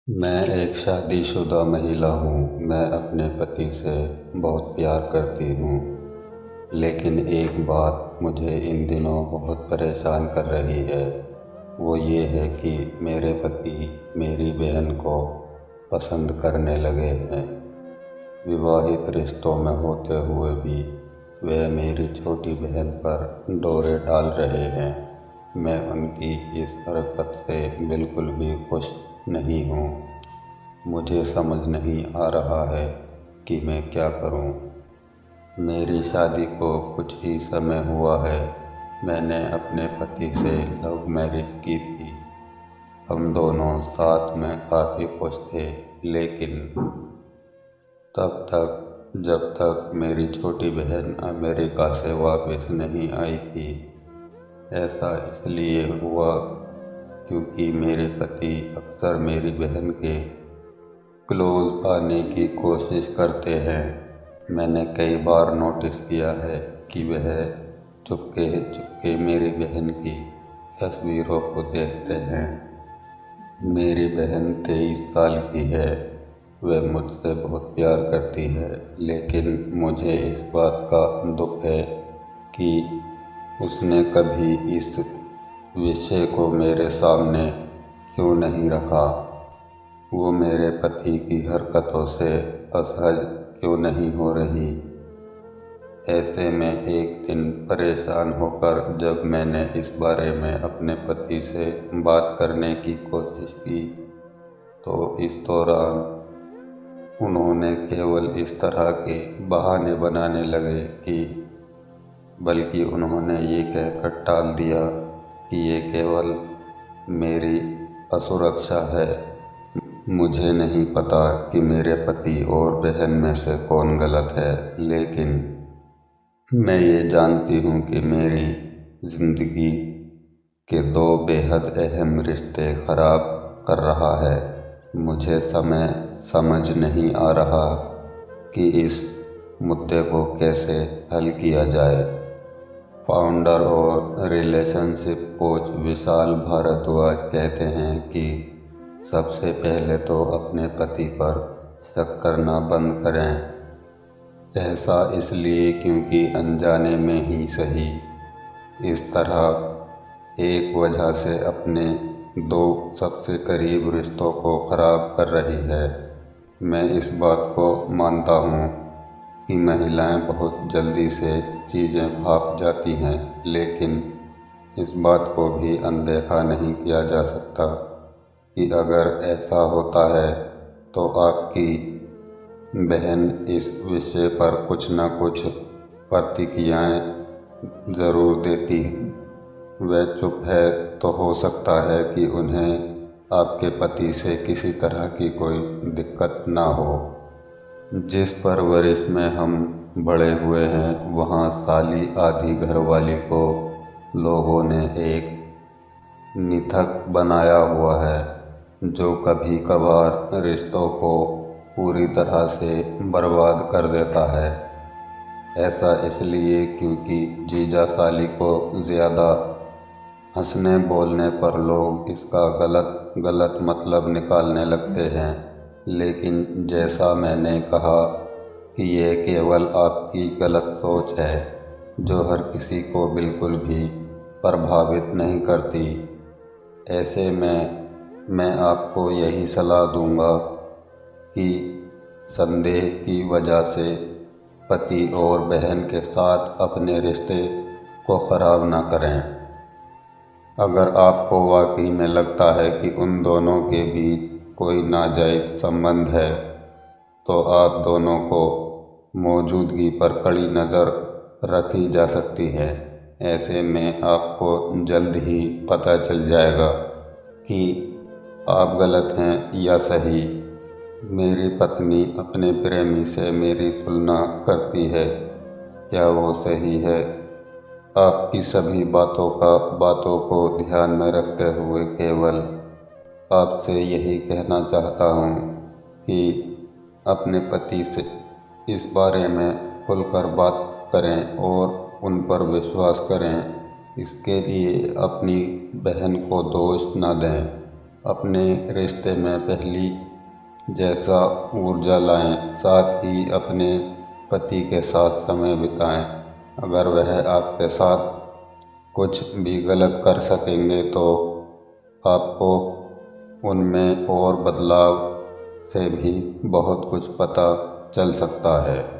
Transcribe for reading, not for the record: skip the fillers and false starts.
मैं एक शादीशुदा महिला हूँ। मैं अपने पति से बहुत प्यार करती हूँ, लेकिन एक बात मुझे इन दिनों बहुत परेशान कर रही है। वो ये है कि मेरे पति मेरी बहन को पसंद करने लगे हैं। विवाहित रिश्तों में होते हुए भी वह मेरी छोटी बहन पर डोरे डाल रहे हैं। मैं उनकी इस हरकत से बिल्कुल भी खुश नहीं हूँ। मुझे समझ नहीं आ रहा है कि मैं क्या करूं। मेरी शादी को कुछ ही समय हुआ है। मैंने अपने पति से लव मैरिज की थी। हम दोनों साथ में काफ़ी खुश थे, लेकिन तब तक जब तक मेरी छोटी बहन अमेरिका से वापस नहीं आई थी। ऐसा इसलिए हुआ क्योंकि मेरे पति अक्सर मेरी बहन के क्लोज आने की कोशिश करते हैं। मैंने कई बार नोटिस किया है कि वह चुपके चुपके मेरी बहन की तस्वीरों को देखते हैं। मेरी बहन 23 साल की है। वह मुझसे बहुत प्यार करती है, लेकिन मुझे इस बात का दुख है कि उसने कभी इस विषय को मेरे सामने क्यों नहीं रखा। वो मेरे पति की हरकतों से असहज क्यों नहीं हो रही। ऐसे में एक दिन परेशान होकर जब मैंने इस बारे में अपने पति से बात करने की कोशिश की, तो इस दौरान उन्होंने केवल इस तरह के बहाने बनाने लगे कि बल्कि उन्होंने ये कहकर टाल दिया कि ये केवल मेरी असुरक्षा है। मुझे नहीं पता कि मेरे पति और बहन में से कौन गलत है, लेकिन मैं ये जानती हूँ कि मेरी ज़िंदगी के दो बेहद अहम रिश्ते ख़राब कर रहा है। मुझे समझ नहीं आ रहा कि इस मुद्दे को कैसे हल किया जाए। फाउंडर और रिलेशनशिप कोच विशाल भारद्वाज कहते हैं कि सबसे पहले तो अपने पति पर शक करना बंद करें। ऐसा इसलिए क्योंकि अनजाने में ही सही, इस तरह एक वजह से अपने दो सबसे करीब रिश्तों को ख़राब कर रही है। मैं इस बात को मानता हूँ कि महिलाएं बहुत जल्दी से चीज़ें भाप जाती हैं, लेकिन इस बात को भी अनदेखा नहीं किया जा सकता कि अगर ऐसा होता है तो आपकी बहन इस विषय पर कुछ न कुछ प्रतिक्रियाएं ज़रूर देती। वह चुप है तो हो सकता है कि उन्हें आपके पति से किसी तरह की कोई दिक्कत ना हो। जिस परवरिश में हम बड़े हुए हैं, वहाँ साली आधी घरवाली को लोगों ने एक मिथक बनाया हुआ है, जो कभी कभार रिश्तों को पूरी तरह से बर्बाद कर देता है। ऐसा इसलिए क्योंकि जीजा साली को ज़्यादा हंसने बोलने पर लोग इसका गलत मतलब निकालने लगते हैं। लेकिन जैसा मैंने कहा कि यह केवल आपकी गलत सोच है, जो हर किसी को बिल्कुल भी प्रभावित नहीं करती। ऐसे में मैं आपको यही सलाह दूंगा कि संदेह की वजह से पति और बहन के साथ अपने रिश्ते को ख़राब ना करें। अगर आपको वाकई में लगता है कि उन दोनों के बीच कोई नाजायज़ संबंध है, तो आप दोनों को मौजूदगी पर कड़ी नज़र रखी जा सकती है। ऐसे में आपको जल्द ही पता चल जाएगा कि आप गलत हैं या सही। मेरी पत्नी अपने प्रेमी से मेरी तुलना करती है। क्या वो सही है? आपकी सभी बातों को ध्यान में रखते हुए केवल आपसे यही कहना चाहता हूँ कि अपने पति से इस बारे में खुलकर बात करें और उन पर विश्वास करें। इसके लिए अपनी बहन को दोष न दें। अपने रिश्ते में पहली जैसा ऊर्जा लाएं, साथ ही अपने पति के साथ समय बिताएं। अगर वह आपके साथ कुछ भी गलत कर सकेंगे तो आपको उनमें और बदलाव से भी बहुत कुछ पता चल सकता है।